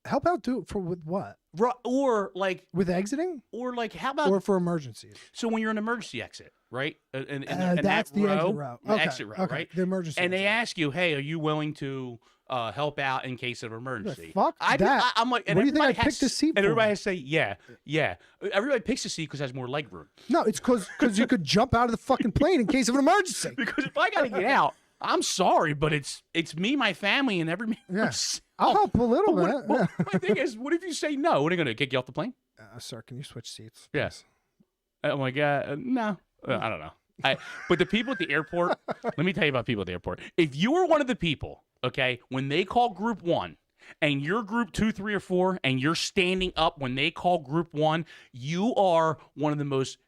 Help out with what?
Or like
with exiting?
Or like how about
or for emergencies?
So when you're in an emergency exit, right? And
that's
that
the
row,
exit row.
The exit row, right?
The emergency.
And they ask you, hey, are you willing to help out in case of emergency?
Fuck that.
I'm like, and
what do you think I
has,
picked a seat for?
And everybody has to say, yeah. Everybody picks a seat because it has more leg room.
No, it's because you could jump out of the fucking plane in case of an emergency.
Because if I got to get out, I'm sorry, but it's me, my family, and every.
Yeah. I'll help a little bit.
My thing is, what if you say no? What are they going to kick you off the plane?
Sir, can you switch seats?
Yes. Oh my God, no. I don't know. But the people at the airport, let me tell you about people at the airport. If you were one of the people, okay, when they call group 1 and you're group 2, 3, or 4, and you're standing up when they call group 1, you are one of the most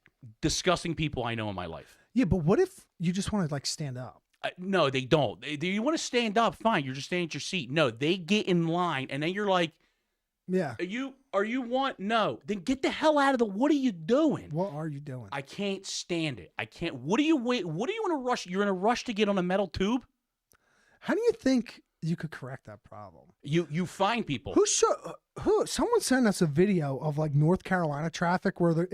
disgusting people I know in my life.
Yeah, but what if you just want to like stand up?
No, they don't. You want to stand up, fine. You're just staying at your seat. No, they get in line, and then you're like,
yeah.
Are you want? No. Then get the hell out of the. What are you doing?
What are you doing?
I can't stand it. I can't. What are you wait? What are you in a rush? You're in a rush to get on a metal tube?
How do you think you could correct that problem?
You find people.
Who? Someone sent us a video of like North Carolina traffic where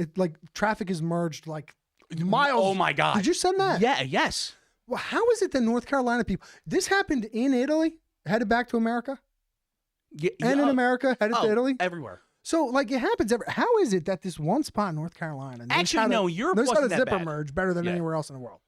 traffic is merged like miles.
Oh my God!
Did you send that?
Yeah. Yes.
Well, how is it that North Carolina people? This happened in Italy, headed back to America, and in America, headed to Italy,
everywhere.
So, like, it happens how is it that this one spot in North Carolina?
Actually, no, Europe
knows how to
wasn't that
zipper
bad.
merge better than anywhere else in the world?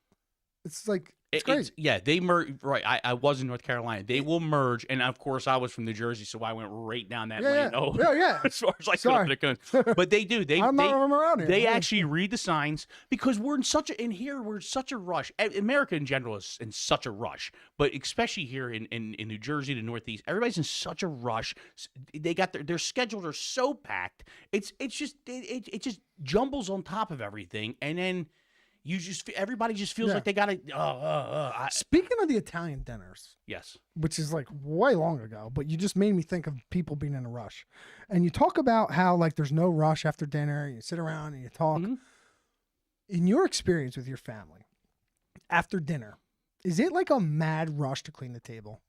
It's like it's
It's
crazy.
yeah, they merge. Right, I was in North Carolina. They will merge, and of course, I was from New Jersey, so I went right down that lane. Oh,
yeah.
as far as I
Sorry.
could. But they do.
I'm not from around here.
They
Yeah.
actually read the signs because we're in such a we're in such a rush. America in general is in such a rush, but especially here in New Jersey, the Northeast, everybody's in such a rush. They got their schedules are so packed. It's just it just jumbles on top of everything, and then. Everybody just feels like they gotta.
Speaking of the Italian dinners,
Yes.
which is like way long ago, but you just made me think of people being in a rush. And you talk about how like there's no rush after dinner. You sit around and you talk.
Mhm.
In your experience with your family, after dinner, is it like a mad rush to clean the table?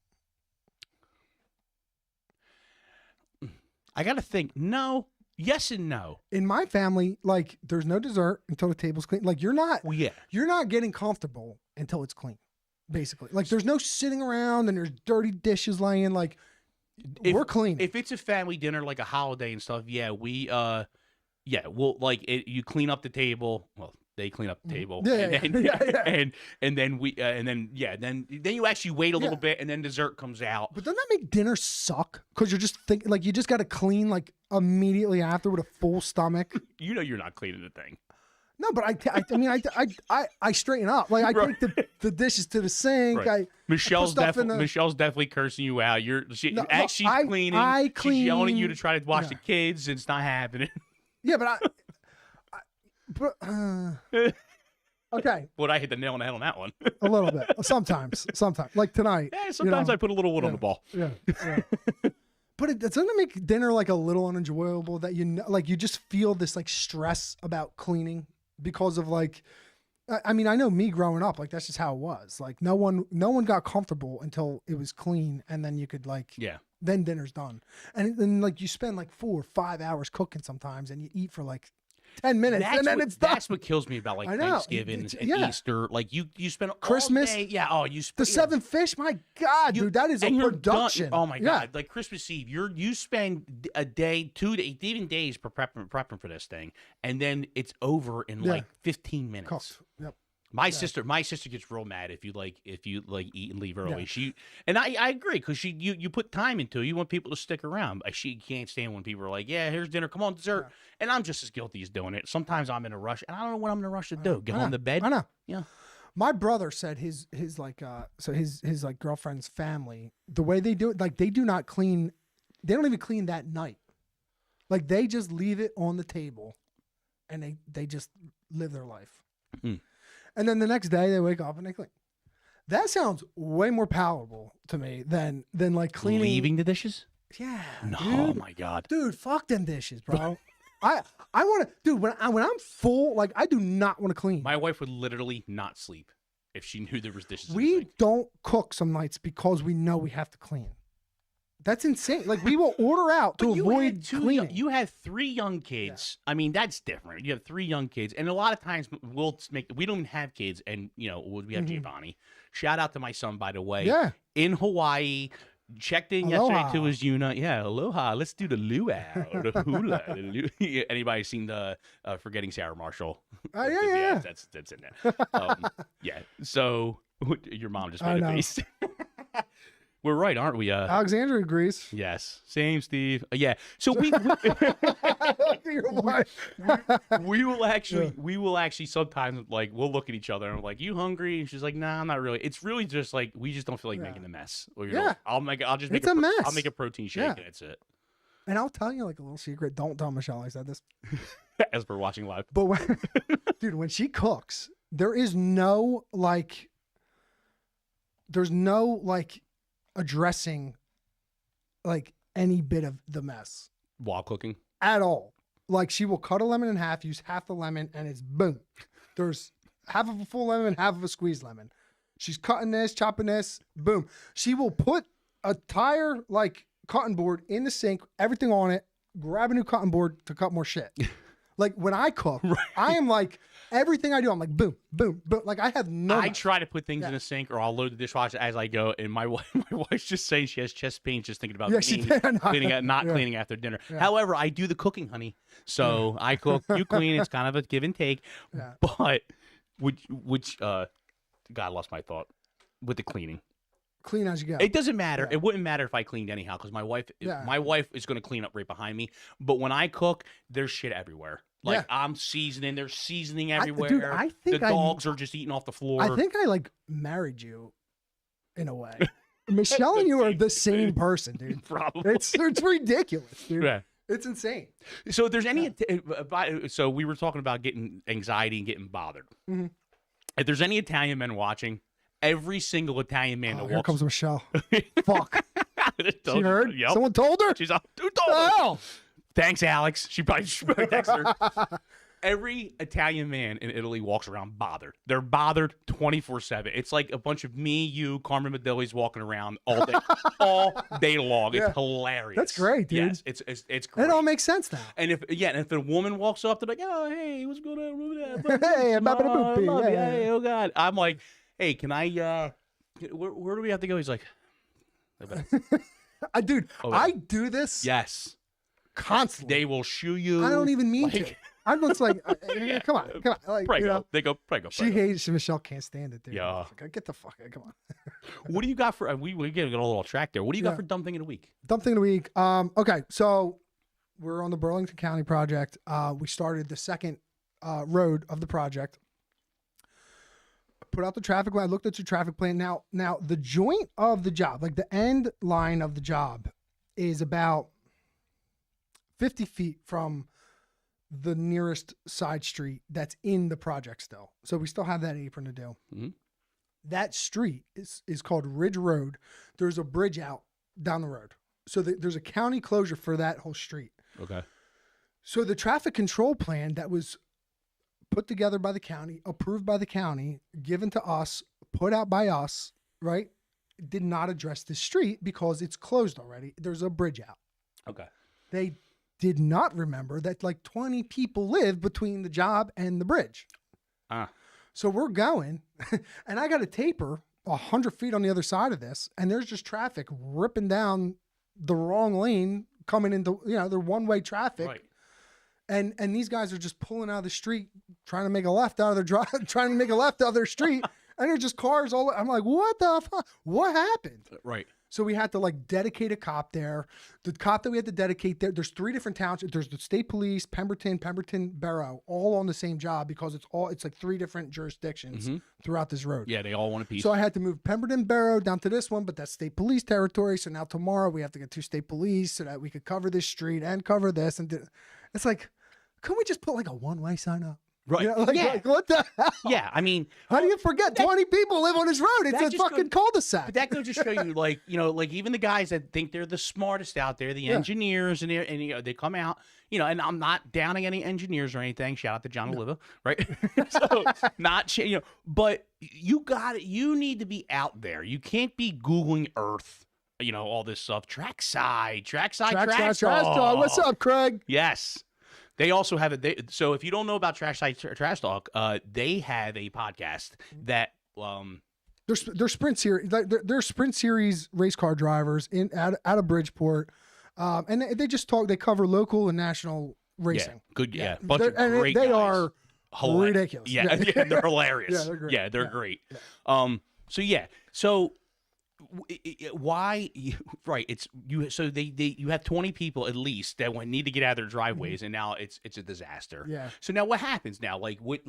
I gotta think. No. Yes and no.
In my family, like there's no dessert until the table's clean. Like you're not
Well, yeah.
you're not getting comfortable until it's clean. Basically. Like there's no sitting around and there's dirty dishes laying. Like we're clean.
If it's a family dinner, like a holiday and stuff, yeah, we'll like it, you clean up the table. Well, they clean up the table.
Yeah,
and then,
yeah.
and then you actually wait a little bit, and then dessert comes out.
But doesn't that make dinner suck? Because you're just thinking, like, you just got to clean, like, immediately after with a full stomach.
You know you're not cleaning the thing.
No, but I straighten up. Like, I take the dishes to the sink.
Right. Michelle's
stuff in the-
Michelle's definitely cursing you out.
No,
As she's
I
cleaning. She's yelling at you to try to watch
yeah.
the kids, and it's not happening.
Yeah, but okay,
But I hit the nail on the head on that one.
a little bit. Sometimes. Like tonight.
Yeah, sometimes I put a little wood on the ball.
Yeah. But it doesn't it make dinner like a little unenjoyable that like you just feel this like stress about cleaning because of like I mean I know me growing up like that's just how it was like no one got comfortable until it was clean and then you could like
Yeah.
then dinner's done and then like you spend like 4 or 5 hours cooking sometimes and you eat for like 10 minutes and then it's done.
That's what kills me about like
I know.
Thanksgiving
It's-
and
yeah.
Easter. Like you spend all
Christmas?
day- yeah. Oh, you spend
The 7 fish, my God, dude, that is a
and you're done.
production.
Oh my
Yeah.
God! Like Christmas Eve, you spend a day, 2 days, even days for prepping for this thing, and then it's over in like 15 minutes.
Cooked. Yep.
My sister gets real mad if you eat and leave early. I agree because you put time into it. You want people to stick around. She can't stand when people are like, yeah, here's dinner, come on, dessert.
Yeah.
And I'm just as guilty as doing it. Sometimes I'm in a rush and I don't know what I'm in a rush to do. Get on the bed.
I know.
Yeah.
My brother said his like his like girlfriend's family, the way they do it, like they do not clean, they don't even clean that night. Like they just leave it on the table and they just live their life.
Mm.
And then the next day they wake up and they clean. That sounds way more palatable to me than like cleaning.
Leaving the dishes?
Yeah.
No,
dude.
oh my God.
Dude, fuck them dishes, bro. I want to, dude. When I'm full, like I do not want to clean.
My wife would literally not sleep if she knew there was dishes. in the
We
sink.
don't cook some nights because we know we have to clean. That's insane. Like we will order out to
But you
avoid
had
cleaning.
you had 3 young kids. I mean, that's different. You have 3 young kids, and a lot of times we don't have kids, and we have Giovanni. Shout out to my son, by the way.
Yeah.
In Hawaii. Checked in
Aloha.
yesterday to his unit. Yeah, aloha. Let's do the luau, the hula. Anybody seen the Forgetting Sarah Marshall?
Yeah.
That's in there. Yeah. So your mom just
I
made a
know.
face. We're right, aren't we?
Alexandra agrees.
Yes. Same, Steve. Yeah. So
Your wife.
we will actually sometimes like we'll look at each other and we're like, you hungry? And she's like, nah, I'm not really. It's really just like we just don't feel like making a mess. Or,
Yeah.
I'll just make
It's a mess.
I'll make a protein shake and that's it.
And I'll tell you like a little secret. Don't tell Michelle I said this.
As we're watching live.
But when, dude, when she cooks, there's no addressing like any bit of the mess
While cooking.
at all. Like she will cut a lemon in half, use half the lemon, and it's boom. There's half of a full lemon, half of a squeezed lemon. She's cutting this, chopping this, boom. She will put a tire like cutting board in the sink, everything on it, grab a new cutting board to cut more shit. Like when I cook, I am like everything I do, I'm like boom, boom, boom. Like I have no.
I try to put things in a sink, or I'll load the dishwasher as I go. And my wife's just saying she has chest pains just thinking about cleaning after dinner.
Yeah.
However, I do the cooking, honey. So I cook, you clean. It's kind of a give and take.
Yeah.
But God, I lost my thought with the cleaning.
Clean as you go.
It doesn't matter.
Yeah.
It wouldn't matter if I cleaned anyhow because my wife is going to clean up right behind me. But when I cook, there's shit everywhere. Like I'm seasoning, there's seasoning everywhere.
Dude, I think
the dogs are just eating off the floor.
I think I like married you in a way. Michelle and you are the same person, dude.
Probably.
It's ridiculous, dude.
Yeah.
It's insane.
So if there's any, so we were talking about getting anxiety and getting bothered.
Mm-hmm.
If there's any Italian men watching, every single Italian man that
Here
walks.
comes Michelle. Fuck. She heard?
Yep.
Someone told her?
She's up. Who
What
told
the
her?
hell?
Thanks, Alex. She probably texted her. Every Italian man in Italy walks around bothered. They're bothered 24/7. It's like a bunch of me, you, Carmen Medilli's walking around all day long. It's hilarious.
That's great, dude.
Yes, it's great.
It all makes sense now.
And if a woman walks up, they're like, "Oh, hey, what's going on?
Hey,
I love you.
yeah.
Hey, oh God." I'm like, "Hey, can I? Where do we have to go?" He's like,
Dude,
Oh, yeah.
I do this
"Yes."
constantly.
They will shoe you.
I don't even mean
like,
to. I'm just like, come on. Like,
Pray
you
go.
know,
They go. Pray go.
she hates Michelle. Can't stand it, dude.
Yeah.
Like, get the fuck. Come on.
What do you got for? We get a little track there. What do you got
Yeah.
for dumb thing of the week?
Dumb thing of the week. Okay, so we're on the Burlington County project. We started the second road of the project. Put out the traffic plan. I looked at your traffic plan. Now the joint of the job, like the end line of the job, is about 50 feet from the nearest side street that's in the project still. So we still have that apron to do.
Mm-hmm.
That street is called Ridge Road. There's a bridge out down the road. So there's a county closure for that whole street.
Okay.
So the traffic control plan that was put together by the county, approved by the county, given to us, put out by us, right, did not address this street because it's closed already. There's a bridge out.
Okay.
They did not remember that like 20 people live between the job and the bridge. So we're going, and I got a taper 100 feet on the other side of this, and there's just traffic ripping down the wrong lane coming into, they're one-way traffic.
Right.
And these guys are just pulling out of the street, trying to make a left out of their drive, trying to make a left out of their street, and there's just cars all. I'm like, what the fuck? What happened?
Right.
So we had to like dedicate a cop there. The cop that we had to dedicate there's 3 different townships. There's the state police, Pemberton Borough, all on the same job because it's like 3 different jurisdictions throughout this road.
Yeah, they all want a piece.
So I had to move Pemberton Borough down to this one, but that's state police territory. So now tomorrow we have to get 2 state police so that we could cover this street and cover this. And it's like, couldn't we just put like a one-way sign up?
Right.
Like, what the hell?
Yeah, I mean,
How do you forget 20 people live on this road? It's
that
a
just
fucking
goes-
cul-de-sac.
but that goes to show you, like, like even the guys that think they're the smartest out there, the engineers, and they come out, and I'm not downing any engineers or anything. Shout out to John Oliva, right? So not, but you need to be out there. You can't be Googling Earth, all this stuff. Trackside, trash
Dog. What's up, Craig?
Yes. They also have it. So if you don't know about Trash Talk, they have a podcast that
They're sprint series. They're sprint series race car drivers out of Bridgeport, and they just talk. They cover local and national racing.
Good, bunch of
And
great
they
guys.
are
Hilarious.
ridiculous.
Yeah, they're hilarious.
Yeah, they're great.
Yeah, they're great. So why? Right, it's you. So you have 20 people at least that need to get out of their driveways, and now it's a disaster.
Yeah.
So now what happens now? Like
Well,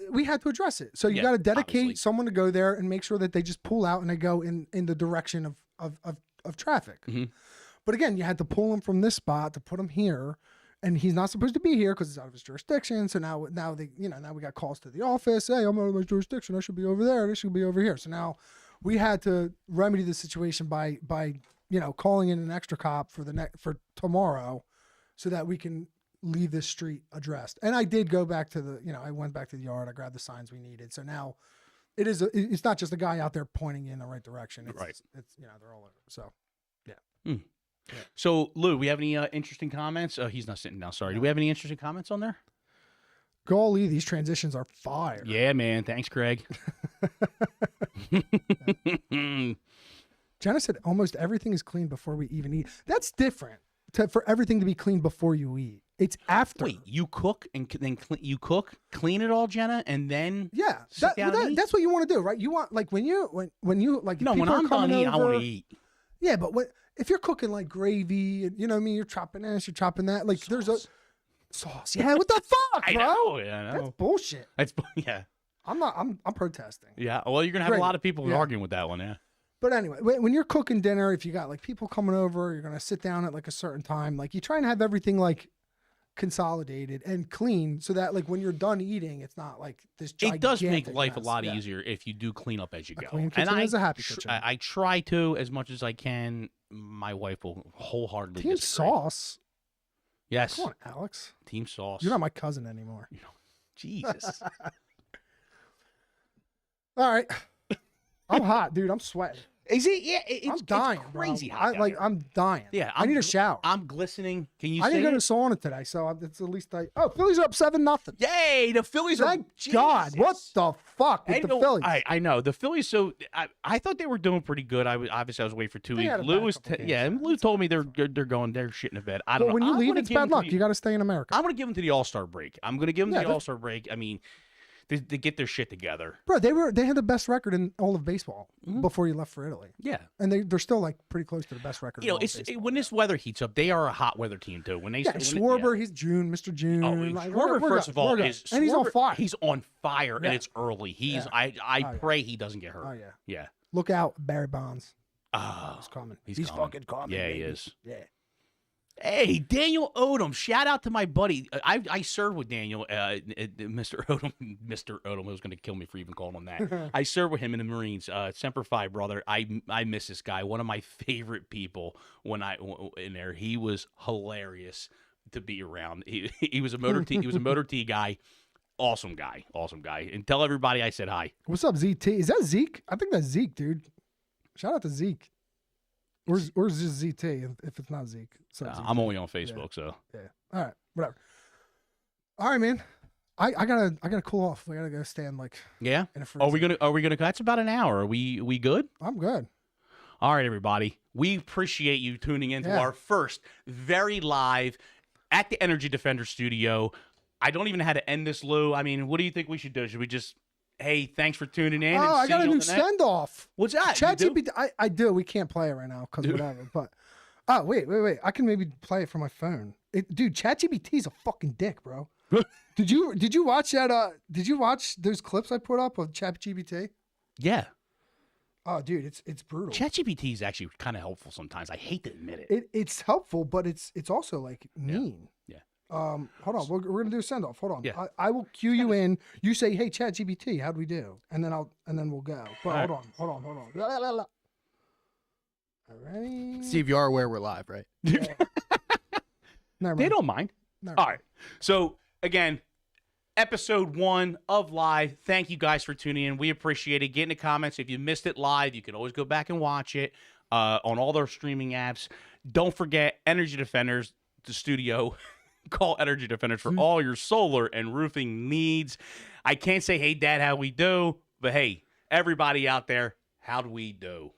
we had to address it. So you got to dedicate
obviously.
someone to go there and make sure that they just pull out and they go in the direction of traffic.
Mm-hmm.
But again, you had to pull him from this spot to put him here, and he's not supposed to be here because it's out of his jurisdiction. So now we got calls to the office. Hey, I'm out of my jurisdiction. I should be over there. This should be over here. So now we had to remedy the situation by calling in an extra cop for tomorrow, so that we can leave this street addressed. And I did go back to I went back to the yard. I grabbed the signs we needed. So now it's not just a guy out there pointing you in the right direction. It's,
Right.
It's they're all over. So yeah.
Yeah. So Lou, we have any interesting comments? He's not sitting down. Sorry. Do we have any interesting comments on there?
Golly, these transitions are fire.
Yeah, man. Thanks, Craig.
Jenna said almost everything is clean before we even eat. That's different for everything to be clean before you eat. It's after.
Wait, you cook and then clean it all, Jenna, and then
Yeah,
sit down and eat?
that's what you want to do, right? You want like when you like
No,
people
when
are
I'm
coming
done eating, I want
over-
to eat.
Yeah, but if you're cooking like gravy, and you know what I mean, you're chopping this, you're chopping that. Like there's a sauce. Yeah, what the fuck,
I
bro?
know, yeah, I
That's
know.
bullshit.
That's yeah,
I'm protesting.
yeah. Well, you're gonna have a
Great.
lot of people
Yeah.
arguing with that one, yeah.
But anyway, when you're cooking dinner, if you got like people coming over, you're gonna sit down at like a certain time. Like you try and have everything like consolidated and clean, so that like when you're done eating, it's not like this.
It does make
gigantic
life a
mess.
lot
Yeah.
easier if you do clean up as you
A
go.
clean kitchen is a happy kitchen.
I try to as much as I can. My wife will wholeheartedly
Team
disagree.
sauce.
Yes,
Come on, Alex.
team sauce.
You're not my cousin anymore.
Jesus.
All right. I'm hot, dude. I'm sweating.
Is it? Yeah, it's
I'm dying,
crazy
bro.
hot down here.
I'm dying.
Yeah,
I need a shower.
I'm glistening. Can you
I
see
didn't go to
it?
sauna today, so it's at least Oh, Phillies are up 7-0.
Yay, the Phillies
Thank
are.
God. What
Jesus.
the fuck with
I
the
know-
Phillies?
I know the Phillies. So I thought they were doing pretty good. Obviously I was waiting for 2
They
weeks.
had a bad
Lou was
couple games.
yeah, and Lou told me they're shitting the bed. I don't
Well, when
know.
you
I'm
leave,
gonna
it's
give
bad
them to
luck.
the-
You got to stay in America.
I'm going to give them to the All-Star break. I'm going to give them
Yeah,
to the
they're-
All-Star break. I mean, they get their shit together.
Bro, they had the best record in all of baseball
Mm-hmm.
before you left for Italy.
Yeah.
And they're still like pretty close to the best record
You know,
in all
it's
of baseball.
when this weather heats up, they are a hot weather team too. When they
Yeah,
when
Schwarber, he's June, Mr. June.
Oh,
like,
Schwarber,
we're
first
good,
of all,
we're good.
is
and he's on
Schwarber-
fire.
He's on fire,
Yeah.
and it's early. He's
Yeah.
I
Oh, yeah.
pray he doesn't get hurt.
Oh yeah.
Yeah.
Look out, Barry Bonds.
Oh,
He's coming.
he's
He's
coming.
fucking coming.
Yeah, he
baby.
is.
Yeah.
Hey, Daniel Odom. Shout out to my buddy. I served with Daniel, Mr. Odom. Mr. Odom was going to kill me for even calling him that. I served with him in the Marines. Semper Fi, brother. I miss this guy. One of my favorite people when in there. He was hilarious to be around. He was a motor T. He was a motor T guy. Awesome guy. Awesome guy. And tell everybody I said hi.
What's up, ZT? Is that Zeke? I think that's Zeke, dude. Shout out to Zeke. Where's just ZT if it's not Zeke? So ZT.
I'm only on Facebook, so.
Yeah. All right. Whatever. All right, man. I gotta cool off. I gotta go stand like
Yeah.
in a freezer.
Are we gonna? That's about an hour. Are we good?
I'm good.
All right, everybody. We appreciate you tuning into
Yeah.
our first very live at the Energy Defender studio. I don't even know how to end this, Lou. I mean, what do you think we should do? Should we just, hey, thanks for tuning in?
Oh,
and
I
see
got a
you
new
on the next-
send off.
What's that? You do?
ChatGPT. I do. We can't play it right now because whatever. But oh wait. I can maybe play it from my phone. Dude, ChatGPT is a fucking dick, bro. Did you watch that? Did you watch those clips I put up of ChatGPT?
Yeah.
Oh, dude, it's brutal.
ChatGPT is actually kind of helpful sometimes. I hate to admit it.
It's helpful, but it's also like mean.
Yeah.
Hold on, we're gonna do a send off. Hold on.
Yeah.
I will cue you in. You say, "Hey, ChatGPT, how do we do?" And then we'll go. But
All right.
hold on. La, la, la. Alrighty.
Steve, you are aware we're live, right?
Never mind.
They don't mind.
Never
All
mind.
right. So, again, episode 1 of Live. Thank you guys for tuning in. We appreciate it. Get in the comments. If you missed it live, you can always go back and watch it on all their streaming apps. Don't forget, Energy Defenders, the studio. Call Energy Defenders for all your solar and roofing needs. I can't say, hey, Dad, how we do? But, hey, everybody out there, how do we do?